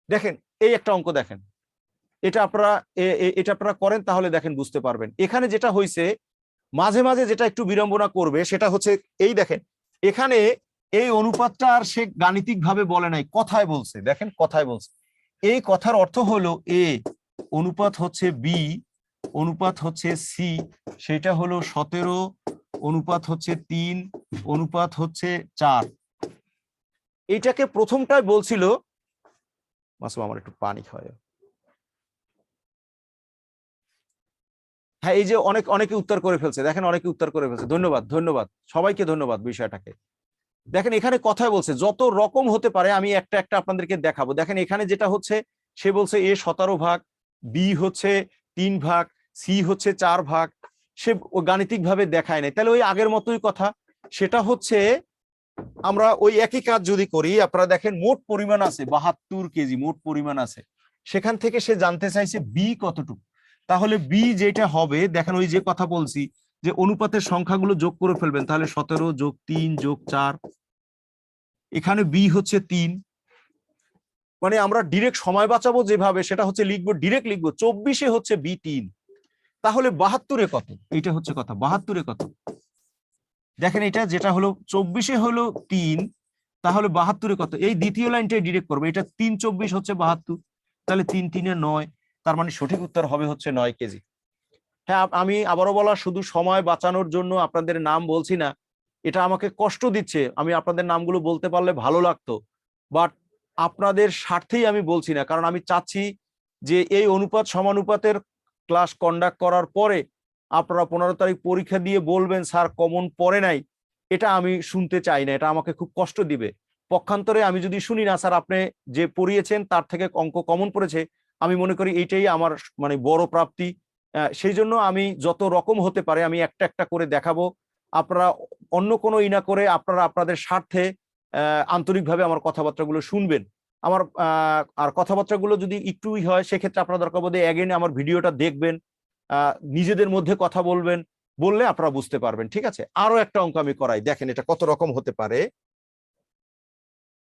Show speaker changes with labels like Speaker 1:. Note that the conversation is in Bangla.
Speaker 1: দেখেন এই একটা অঙ্ক দেখেন, এটা আপনারা করেন তাহলে দেখেন বুঝতে পারবেন। এখানে যেটা হয়েছে মাঝে মাঝে যেটা একটু বিড়ম্বনা করবে সেটা হচ্ছে এই দেখেন, এখানে এই অনুপাতটা আর সে গাণিতিক ভাবে বলে নাই, কথায় বলছে। দেখেন কথায় বলছে, এই কথার অর্থ হলো এ অনুপাত হচ্ছে বি অনুপাত হচ্ছে সি, সেটা হলো 17 অনুপাত হচ্ছে 3 অনুপাত হচ্ছে 4। এইটাকে প্রথমটাই বলছিল, মাসুম আমার একটু পানি খাওয়ায়। হ্যাঁ, এই যে অনেকে উত্তর করে ফেলছে, দেখেন অনেকে উত্তর করে ফেলছে, ধন্যবাদ ধন্যবাদ সবাইকে, ধন্যবাদ বিষয়টাকে। দেখেন এখানে কথায় বলছে যত রকম হতে পারে, আমি একটা একটা আপনাদেরকে দেখাবো। দেখেন এখানে যেটা হচ্ছে, সে বলছে এ 17 ভাগ, বি হচ্ছে 3 ভাগ, সি হচ্ছে 4 ভাগ, সে গাণিতিক ভাবে দেখায় নাই, তাহলে ওই আগের মতোই কথা। সেটা হচ্ছে আমরা ওই একই কাজ যদি করি, আপনারা দেখেন মোট পরিমাণ আছে 72 কেজি, মোট পরিমাণ আছে, সেখান থেকে সে জানতে চাইছে বি কতটুকু। তাহলে বি যেটা হবে, দেখেন ওই যে কথা বলছি যে অনুপাতের সংখ্যাগুলো যোগ করে ফেলবেন, তাহলে 17 যোগ 3 যোগ 4, এখানে বি হচ্ছে 3। মানে আমরা ডিরেক্ট সময় বাঁচাবো যেভাবে, সেটা হচ্ছে লিখবো, ডিরেক্ট লিখবো 24-এ হচ্ছে বি 3। তাহলে 72-এ কত, এইটা হচ্ছে কথা, 72-এ কত। দেখেন এটা যেটা হলো 24-এ হলো 3, তাহলে 72-এ কত, এই দ্বিতীয় লাইনটাই ডিরেক্ট করবো, এটা 3 24 হচ্ছে 72, তাহলে 3 3-এ 9, তার মানে সঠিক উত্তর হবে হচ্ছে 9 কেজি। হ্যাঁ, আমি আবারও বলা, শুধু সময় বাঁচানোর জন্য আপনাদের নাম বলছি না, এটা আমাকে কষ্ট দিচ্ছে, আমি আপনাদের নামগুলো বলতে পারলে ভালো লাগতো, বাট আপনাদের স্বার্থেই আমি বলছি না, কারণ আমি চাচ্ছি যে এই অনুপাত সমানুপাতের ক্লাস কন্ডাক্ট করার পরে আপনারা 15 তারিখ পরীক্ষা দিয়ে বলবেন স্যার কমন পড়ে নাই, এটা আমি শুনতে চাই না, এটা আমাকে খুব কষ্ট দিবে। পক্ষান্তরে আমি যদি শুনি না স্যার আপনি যে পড়িয়েছেন তার থেকে অঙ্ক কমন পড়েছে, আমি মনে করি এইটাই আমার মানে বড় প্রাপ্তি। সেই জন্য আমি যত রকম হতে পারে আমি একটা একটা করে দেখাবো। আপনারা অন্য কোনো ইনা করে আপনারা আপনাদের স্বার্থে আন্তরিকভাবে আমার কথাবার্তাগুলো শুনবেন। আমার আর কথাবার্তাগুলো যদি একটুই হয়, সেক্ষেত্রে আপনারা দরকার বোধে এগেন আমার ভিডিওটা দেখবেন, নিজেদের মধ্যে কথা বলবেন, বললে আপনারা বুঝতে পারবেন। ঠিক আছে, আরো একটা অঙ্ক আমি করাই, দেখেন এটা কত রকম হতে পারে।